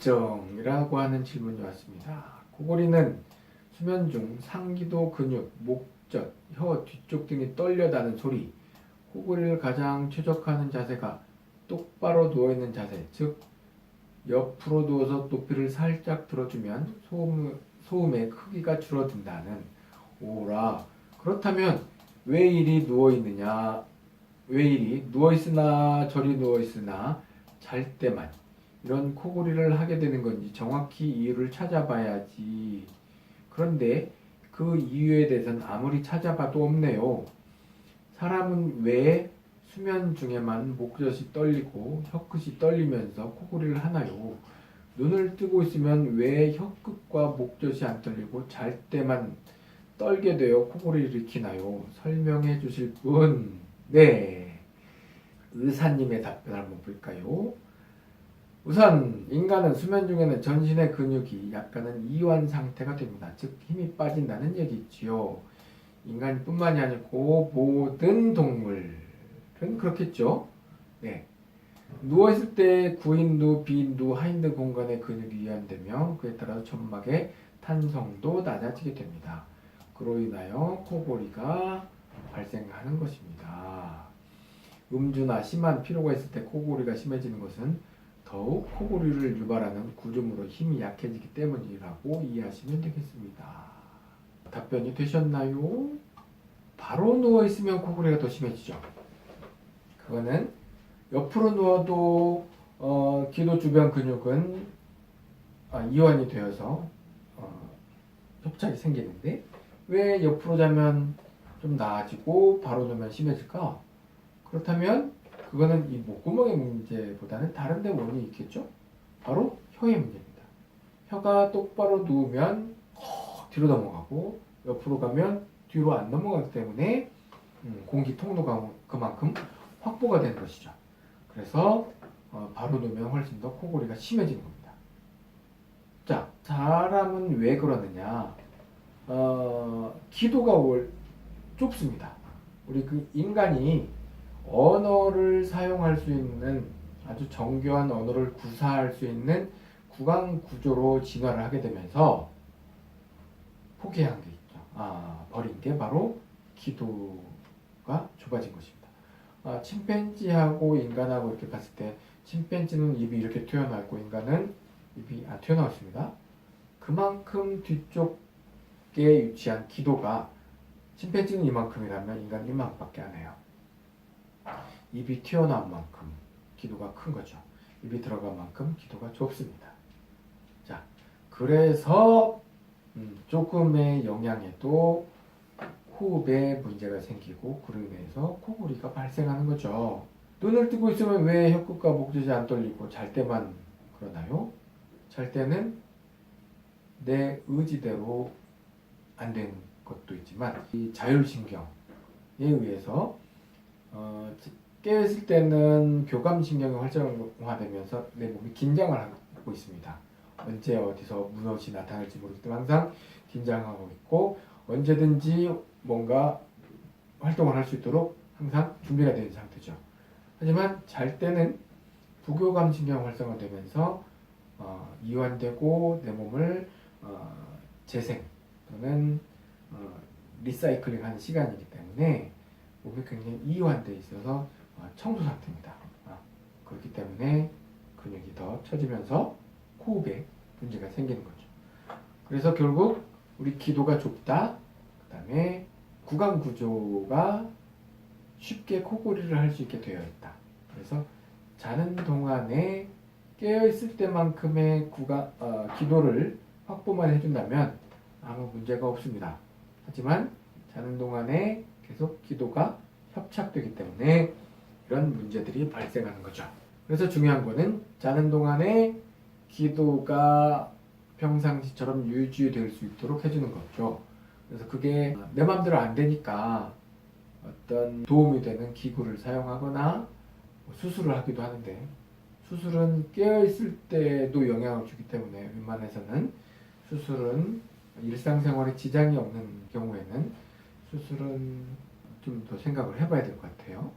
궁금증이라고 하는 질문이 왔습니다. 코골이는 수면 중 상기도 근육, 목젖, 혀 뒤쪽 등이 떨려다는 소리, 코골이를 가장 최적화하는 자세가 똑바로 누워있는 자세, 즉 옆으로 누워서 높이를 살짝 들어주면 소음의 크기가 줄어든다는 오라. 그렇다면 왜 이리 누워있느냐? 왜 이리 누워있으나 저리 누워있으나 잘 때만 이런 코골이를 하게 되는 건지 정확히 이유를 찾아봐야지. 그런데 그 이유에 대해서는 아무리 찾아봐도 없네요. 사람은 왜 수면 중에만 목젖이 떨리고 혀끝이 떨리면서 코골이를 하나요? 눈을 뜨고 있으면 왜 혀끝과 목젖이 안 떨리고 잘 때만 떨게 되어 코골이를 일으키나요? 설명해 주실 분? 네. 의사님의 답변 한번 볼까요? 우선 인간은 수면 중에는 전신의 근육이 약간은 이완 상태가 됩니다. 즉 힘이 빠진다는 얘기지요. 인간뿐만이 아니고 모든 동물은 그렇겠죠. 네. 누워있을 때 구인두, 비인두, 하인두 공간의 근육이 이완되며 그에 따라서 점막의 탄성도 낮아지게 됩니다. 그로 인하여 코골이가 발생하는 것입니다. 음주나 심한 피로가 있을 때 코골이가 심해지는 것은 더욱 코골이를 유발하는 구조물로 힘이 약해지기 때문이라고 이해하시면 되겠습니다. 답변이 되셨나요? 바로 누워있으면 코골이가 더 심해지죠. 그거는 옆으로 누워도 기도 주변 근육은 이완이 되어서 협착이 생기는데 왜 옆으로 자면 좀 나아지고 바로 누우면 심해질까? 그렇다면 그거는 이 목구멍의 문제보다는 다른 데 원인이 있겠죠? 바로 혀의 문제입니다. 혀가 똑바로 누우면 뒤로 넘어가고 옆으로 가면 뒤로 안 넘어가기 때문에 공기 통로가 그만큼 확보가 되는 것이죠. 그래서 바로 누우면 훨씬 더 코골이가 심해지는 겁니다. 자, 사람은 왜 그러느냐? 기도가 좁습니다. 우리 그 인간이 언어를 사용할 수 있는 아주 정교한 언어를 구사할 수 있는 구강 구조로 진화를 하게 되면서 포기한 게 있죠. 버린 게 바로 기도가 좁아진 것입니다. 침팬지하고 인간하고 이렇게 봤을 때 침팬지는 입이 이렇게 튀어나와 있고 인간은 입이 안 튀어나와 있습니다. 그만큼 뒤쪽에 위치한 기도가 침팬지는 이만큼이라면 인간은 이만큼밖에 안 해요. 입이 튀어나온 만큼 기도가 큰 거죠. 입이 들어간 만큼 기도가 좁습니다. 자, 그래서 조금의 영향에도 호흡에 문제가 생기고 그로 인해서 코골이가 발생하는 거죠. 눈을 뜨고 있으면 왜 혀끝과 목젖이 안 떨리고 잘 때만 그러나요? 잘 때는 내 의지대로 안 되는 것도 있지만 이 자율신경에 의해서 깨어있을 때는 교감신경이 활성화되면서 내 몸이 긴장을 하고 있습니다. 언제 어디서 무엇이 나타날지 모르기 때문에 항상 긴장하고 있고 언제든지 뭔가 활동을 할 수 있도록 항상 준비가 되어 있는 상태죠. 하지만 잘 때는 부교감신경 활성화되면서 이완되고 내 몸을 재생 또는 리사이클링 하는 시간이기 때문에 몸이 굉장히 이완되어 있어서 청소 상태입니다. 그렇기 때문에 근육이 더 처지면서 호흡에 문제가 생기는 거죠. 그래서 결국 우리 기도가 좁다, 그 다음에 구강 구조가 쉽게 코골이를 할 수 있게 되어 있다. 그래서 자는 동안에 깨어있을 때만큼의 기도를 확보만 해준다면 아무 문제가 없습니다. 하지만 자는 동안에 계속 기도가 협착되기 때문에 이런 문제들이 발생하는 거죠. 그래서 중요한 거는 자는 동안에 기도가 평상시처럼 유지될 수 있도록 해주는 거죠. 그래서 그게 내 마음대로 안 되니까 어떤 도움이 되는 기구를 사용하거나 수술을 하기도 하는데 수술은 깨어있을 때도 영향을 주기 때문에 웬만해서는 수술은 일상생활에 지장이 없는 경우에는 수술은 좀 더 생각을 해봐야 될 것 같아요.